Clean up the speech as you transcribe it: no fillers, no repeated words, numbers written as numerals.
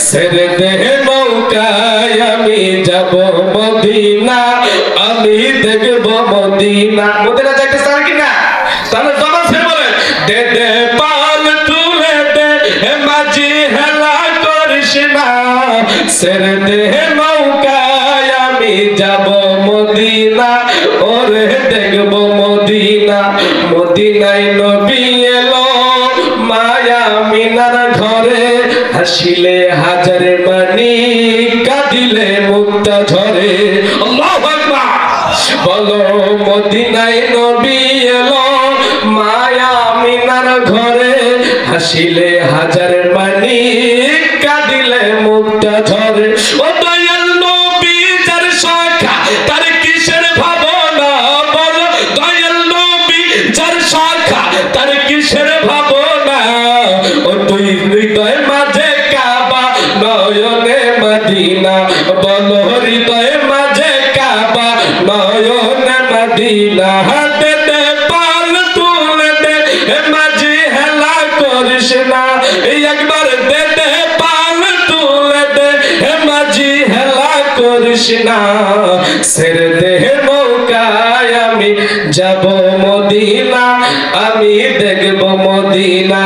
ছেড়ে দে নৌকায় আমি যাব মদিনা, আমি দেখব মদিনা। মদিনা যাইতে চান কিনা? তাহলে জবান ছেড়ে বলেন, দে দে পাল তুলে দে মাঝি হেলা করিস না, ছেড়ে দে নৌকায় আমি যাব মদিনা, ওরে দেখব মদিনা। মদিনায় নবী এলো মায়া মিনার ঘরে, হাসিলে হাজার মানি কাঁদিলে মুক্তা ঝরে। আল্লাহু আকবার। বলো মদিনায় নবী এলো মায়া মিনার ঘরে, হাসিলে হাজার মানি কাঁদিলে মুক্তা ঝরে। ও দয়াল নবী যার শাখা তার কিসের ভাবনা, বলো দয়াল নবী যার শাখা তার কিসের ভাবনা। ও তুই হৃদয় মাঝে কাবা নয়নে মদিনা, বলো হৃদয় মাঝে কাবা নয়নে মদিনা। হাতে দে পাল তুলে দে মাঝি হেলা করিস না, একবার দে দে পাল তুলে দে মাঝি হেলা করিস না, ছেড়ে দে নৌকায় আমি যাব মদিনা, আমি দেখব মদিনা।